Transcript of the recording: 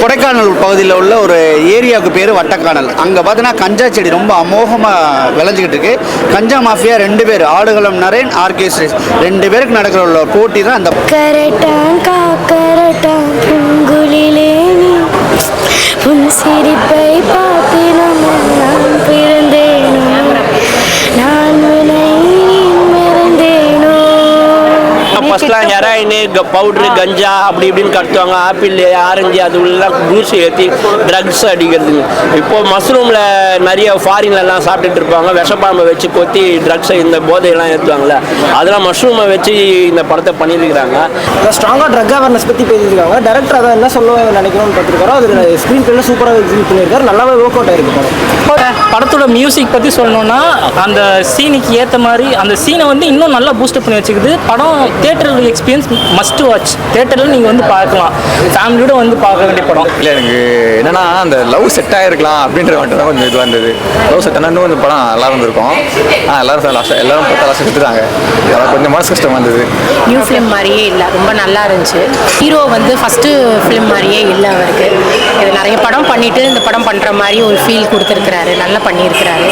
கொடைக்கானல் பகுதியில் உள்ள ஒரு ஏரியாவுக்கு பேர் வட்டக்கானல். அங்கே பார்த்தீங்கன்னா கஞ்சா செடி ரொம்ப அமோகமாக விளைஞ்சிக்கிட்டு இருக்கு. கஞ்சா மாஃபியா 2 பேர், ஆடுகளம் நரேன், ஆர்கே சுரேஷ் 2 பேருக்கு நடக்கிற உள்ள போட்டி தான் அந்த சிரிப்பை பார்த்திலும் நான் பிறந்தேனோ நான் ஃபர்ஸ்ட்லாம் ஹெராயின் பவுட்ரு கஞ்சா அப்படி இப்படின்னு கடத்துவாங்க. ஆப்பிள் ஆரஞ்சு அது உள்ளலாம் ஜூஸ் ஏற்றி ட்ரக்ஸ் அடிக்கிறதுங்க. இப்போது மஷ்ரூமில் நிறைய ஃபாரின்லலாம் சாப்பிட்டுட்டு இருப்பாங்க. விஷப்பாம்பை வச்சு கொத்தி ட்ரக்ஸை இந்த போதையெல்லாம் ஏற்றுவாங்கள்ல, அதெல்லாம் மஷ்ரூமை வச்சு இந்த படத்தை பண்ணியிருக்கிறாங்க. ஸ்ட்ராங்காக ட்ரக் அவேர்னஸ் பற்றி பேசியிருக்காங்க. டேரக்டர் அதை என்ன சொல்ல நினைக்கணும்னு பார்த்துருக்காரோ அது ஸ்க்ரீன் பிளேல சூப்பராக எக்ஸிக்யூட் பண்ணியிருக்காரு. நல்லாவே ஒர்க் அவுட் ஆயிருக்கு. படத்தோட மியூசிக் பற்றி சொல்லணும்னா அந்த சீனுக்கு ஏற்ற மாதிரி அந்த சீனை வந்து இன்னும் நல்லா பூஸ்டப் பண்ணி வச்சுக்குது. படம் தியேட்டர் எக்ஸ்பீரியன்ஸ் மஸ்ட் வாட்ச். தியேட்டரில் நீங்கள் வந்து பார்க்கலாம், ஃபேமிலியோட வந்து பார்க்க வேண்டிய படம். இல்லை எனக்கு என்னன்னா அந்த லவ் செட் ஆகிருக்கலாம் அப்படின்ற மட்டும் தான் கொஞ்சம் இதுவாக இருந்தது. லவ் செட் ஆனால் இன்னும் கொஞ்சம் படம் நல்லா இருந்திருக்கும். எல்லாரும் பார்த்தா லாஸ்ட் எடுத்துட்டாங்க. அதெல்லாம் கொஞ்சம் மனசு கஷ்டம் வந்தது. நியூ ஃபிலிம் மாதிரியே இல்லை, ரொம்ப நல்லா இருந்துச்சு. ஹீரோ வந்து ஃபஸ்ட்டு ஃபிலிம் மாதிரியே இல்லை அவருக்கு. இது நிறைய படம் பண்ணிவிட்டு இந்த படம் பண்ணுற மாதிரி ஒரு ஃபீல் கொடுத்துருக்குறாரு, நல்லா பண்ணியிருக்கிறாரு.